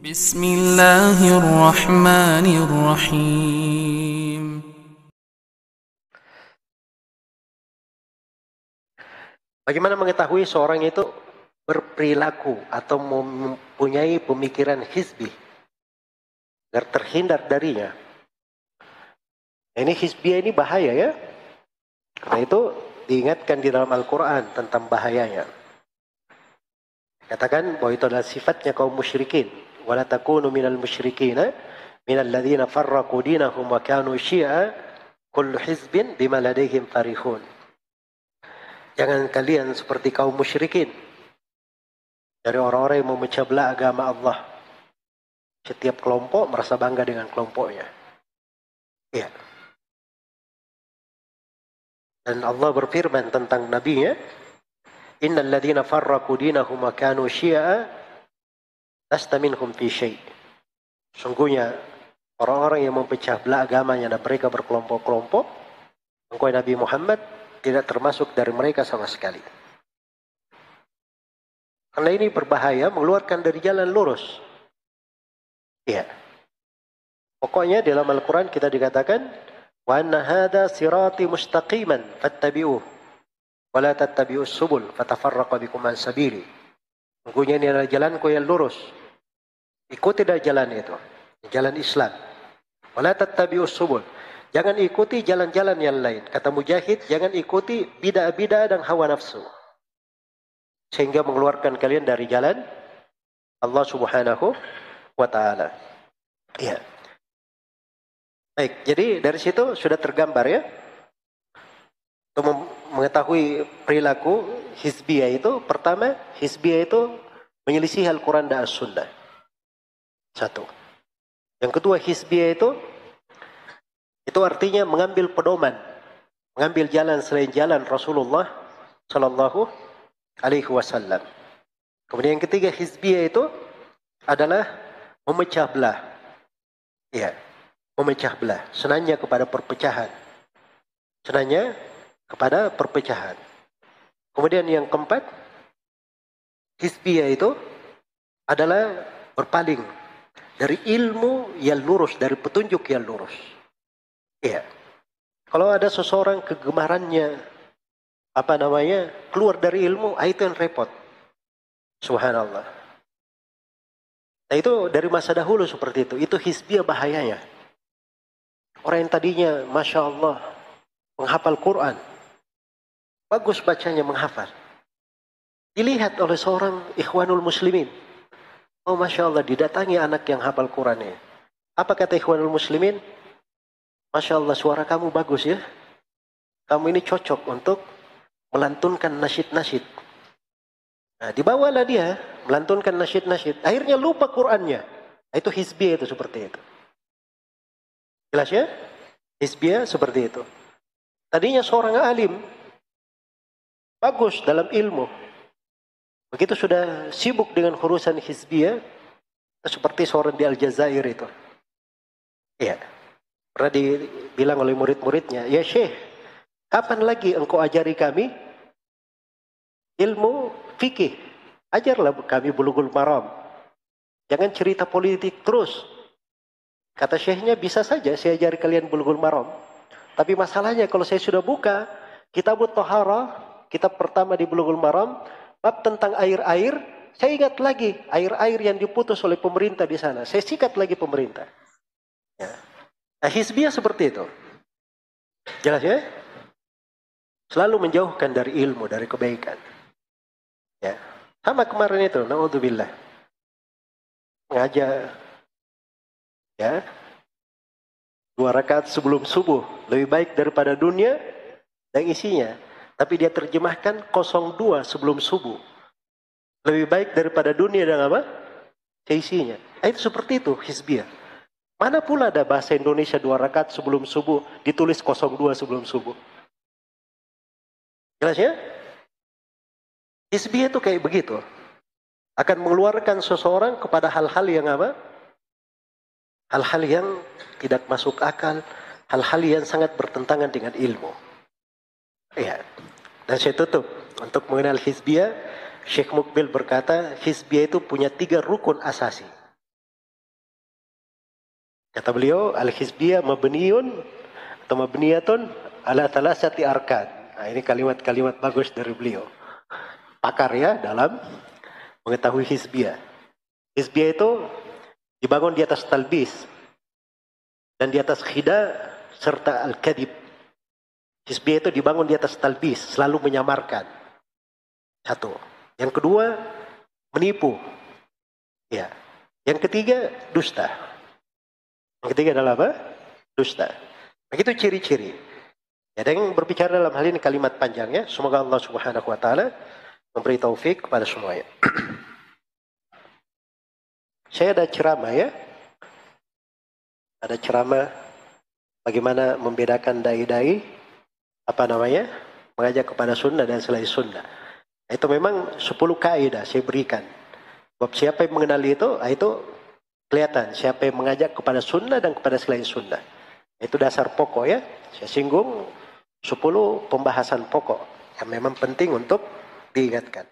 Bismillahirrahmanirrahim. Bagaimana mengetahui seorang itu berperilaku atau mempunyai pemikiran hizbi agar terhindar darinya? Ini hizbiyah ini bahaya ya. Karena itu diingatkan di dalam Al-Quran tentang bahayanya. Katakan bahwa itu adalah sifatnya kaum musyrikin. Wala takunu minal musyrikina minal ladzina farraqu dinahum wa kanu syi'a kullu hizbin bima ladaihim farihun. Jangan kalian seperti kaum musyrikin dari orang-orang yang memecah belah agama Allah. Setiap kelompok merasa bangga dengan kelompoknya. Ya. Dan Allah berfirman tentang nabinya, innal ladzina farraqu dinahum wa kanu syi'a lasta minhum fi syai'. Sungguhnya orang-orang yang memecah belah agamanya dan mereka berkelompok-kelompok, engkau Nabi Muhammad tidak termasuk dari mereka sama sekali. Karena ini berbahaya, mengeluarkan dari jalan lurus. Ya. Pokoknya dalam Al-Quran kita dikatakan, wa anna hadha sirati mustaqiman fattabi'uh wa la tattabi'us subul fatafarraqa bikum an sabili. Sungguhnya ini adalah jalanku yang lurus. Ikuti dari jalan itu, jalan Islam. Wa la tattabi'us subul. Jangan ikuti jalan-jalan yang lain. Kata Mujahid, jangan ikuti bid'ah-bid'ah dan hawa nafsu. Sehingga mengeluarkan kalian dari jalan Allah Subhanahu wa ta'ala. Ya. Baik, jadi dari situ sudah tergambar ya. Untuk mengetahui perilaku hizbiyah itu, pertama, hizbiyah itu menyelisih Al-Quran dan As-Sunnah. Satu. Yang kedua, hizbiyah itu artinya mengambil pedoman, mengambil jalan selain jalan Rasulullah Sallallahu Alaihi Wasallam. Kemudian yang ketiga, hizbiyah itu adalah memecah belah. Ya, memecah belah. Senangnya kepada perpecahan. Senangnya kepada perpecahan. Kemudian yang keempat, hizbiyah itu adalah berpaling dari ilmu yang lurus, dari petunjuk yang lurus. Iya. Kalau ada seseorang kegemarannya keluar dari ilmu, itu yang repot. Subhanallah. Nah itu dari masa dahulu seperti itu. Itu hizbiyah bahayanya. Orang yang tadinya Masya Allah menghafal Quran. Bagus bacanya menghafal. Dilihat oleh seorang ikhwanul muslimin. Oh Masya Allah, didatangi anak yang hafal Qurannya. Apa kata ikhwanul muslimin? Masya Allah, suara kamu bagus ya. Kamu ini cocok untuk melantunkan nasyid-nasyid. Nah, dibawalah dia melantunkan nasyid-nasyid. Akhirnya lupa Qurannya. Itu hizbiyah itu seperti itu. Jelas ya? Hizbiyah seperti itu. Tadinya seorang alim. Bagus dalam ilmu. Begitu sudah sibuk dengan urusan hizbiyah. Seperti seorang di Aljazair itu. Iya. Pernah dibilang oleh murid-muridnya, ya Syekh, kapan lagi engkau ajari kami ilmu fikih? Ajarlah kami Bulughul Maram. Jangan cerita politik terus. Kata Syekhnya, bisa saja saya ajari kalian Bulughul Maram. Tapi masalahnya kalau saya sudah buka Kitabut Thaharah, kitab pertama di Bulughul Maram, bab tentang air-air, saya ingat lagi air-air yang diputus oleh pemerintah di sana. Saya sikat lagi pemerintah. Ya. Nah, hizbiyah seperti itu. Jelas ya? Selalu menjauhkan dari ilmu, dari kebaikan. Ya. Sama kemarin itu, na'udzubillah. Ngajak ya. 2 rakaat sebelum subuh lebih baik daripada dunia dan isinya. Tapi dia terjemahkan 02 sebelum subuh. Lebih baik daripada dunia dan apa? Isinya. Itu seperti itu hizbiyah. Mana pula ada bahasa Indonesia 2 rakaat sebelum subuh ditulis 02 sebelum subuh. Jelas ya? Hizbiyah itu kayak begitu. Akan mengeluarkan seseorang kepada hal-hal yang apa? Hal-hal yang tidak masuk akal. Hal-hal yang sangat bertentangan dengan ilmu. Iya. Dan saya tutup. Untuk mengenal hizbiyah, Syekh Mukbil berkata, hizbiyah itu punya 3 rukun asasi. Kata beliau, al-hizbiyah mabniyun atau mabniyatun ala thalathati arkan. Nah, ini kalimat-kalimat bagus dari beliau. Pakar ya dalam mengetahui hizbiyah. Hizbiyah itu dibangun di atas talbis dan di atas khida serta al-kadib. Hizbiyah itu dibangun di atas talbis, selalu menyamarkan. Satu. Yang kedua, menipu. Ya. Yang ketiga, dusta. Yang ketiga adalah apa? Dusta. Begitu ciri-ciri. Ada yang berbicara dalam hal ini kalimat panjangnya. Semoga Allah Subhanahu wa taala memberi taufik kepada semuanya. Saya ada ceramah ya. Ada ceramah bagaimana membedakan dai-dai mengajak kepada sunnah dan selain sunnah. Itu memang 10 kaidah saya berikan. Sebab siapa yang mengenali itu kelihatan siapa yang mengajak kepada sunnah dan kepada selain sunnah. Itu dasar pokok ya. Saya singgung 10 pembahasan pokok yang memang penting untuk diingatkan.